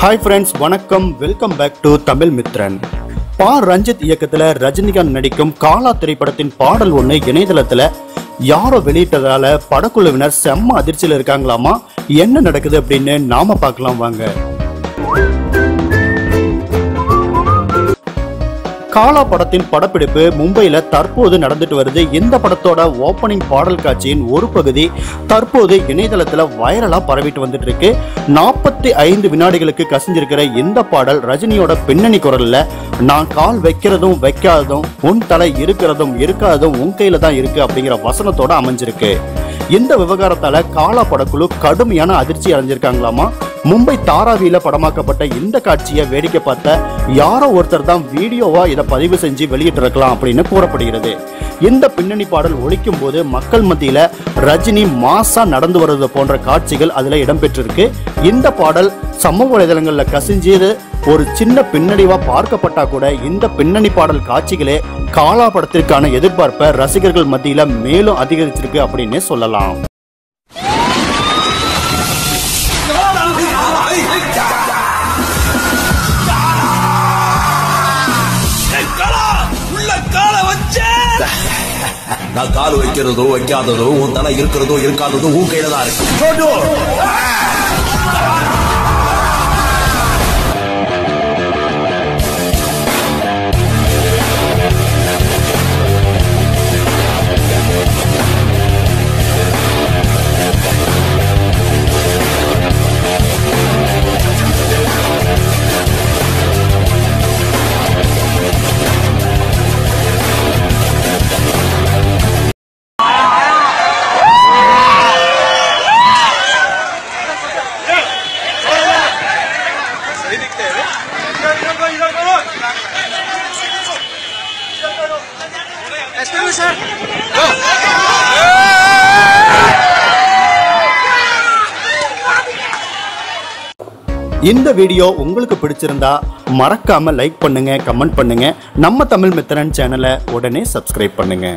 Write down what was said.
हाय friends वणक्कम welcome back to Tamil Mitran Pa Ranjith இயக்கத்துல ரஜினிகாந்த் நடிக்கும் காலா திரைப்படத்தின் பாடல் ஒன்று இணையதளத்துல யாரோ வெளியிட்டதால படக்குழுவினர் செம்ம அதிர்ச்சியில் இருக்காங்களாமா. என்ன நடக்குது அப்படின்னு நாம பார்க்கலாம் வாங்க. காலா படத்தின் படப்பிடிப்பு மும்பையில தற்போது நடந்துட்டு வருது. இந்த படத்தோட ஓப்பனிங் பாடல் காட்சியின் ஒரு பகுதி தற்போது இணையதளத்துல வைரலா பரவிட்டு வந்துட்டு இருக்கு. 45 வினாடிகளுக்கு கசிஞ்சிருக்கிற இந்த பாடல் ரஜினியோட பின்னணி குரல்ல நான் கால் வைக்கிறதும் வைக்காததும் உன் தலை இருக்கிறதும் இருக்காததும் உன் கையில தான் இருக்கு அப்படிங்கிற வசனத்தோட அமைஞ்சிருக்கு. இந்த விவகாரத்தால காலா படக்குழு கடுமையான அதிர்ச்சி அடைஞ்சிருக்காங்களாமா. மும்பை தாராவியில படமாக்கப்பட்ட இந்த காட்சியை வேடிக்கை பார்த்த யாரோ ஒருத்தர் தான் வீடியோவா இதை பதிவு செஞ்சு வெளியிட்டிருக்கலாம் அப்படின்னு கூறப்படுகிறது. இந்த பின்னணி பாடல் ஒலிக்கும் போது மக்கள் மத்தியில ரஜினி மாசா நடந்து வருவது போன்ற காட்சிகள் அதுல இடம்பெற்றிருக்கு. இந்த பாடல் சமூக வலைதளங்கள்ல கசிஞ்சது ஒரு சின்ன பின்னணிவா பார்க்கப்பட்டா கூட இந்த பின்னணி பாடல் காட்சிகளே காலா படத்திற்கான எதிர்பார்ப்பை ரசிகர்கள் மத்தியில மேலும் அதிகரிச்சிருக்கு அப்படின்னு சொல்லலாம். நான் கால் வைக்கிறதோ வைக்காததோ உன் தலை இருக்கிறதோ இருக்காததோ உன் கையில தான் இருக்கு. இந்த வீடியோ உங்களுக்கு பிடிச்சிருந்தா மறக்காம லைக் பண்ணுங்க, கமெண்ட் பண்ணுங்க. நம்ம தமிழ் மித்திரன் சேனலை உடனே சப்ஸ்கிரைப் பண்ணுங்க.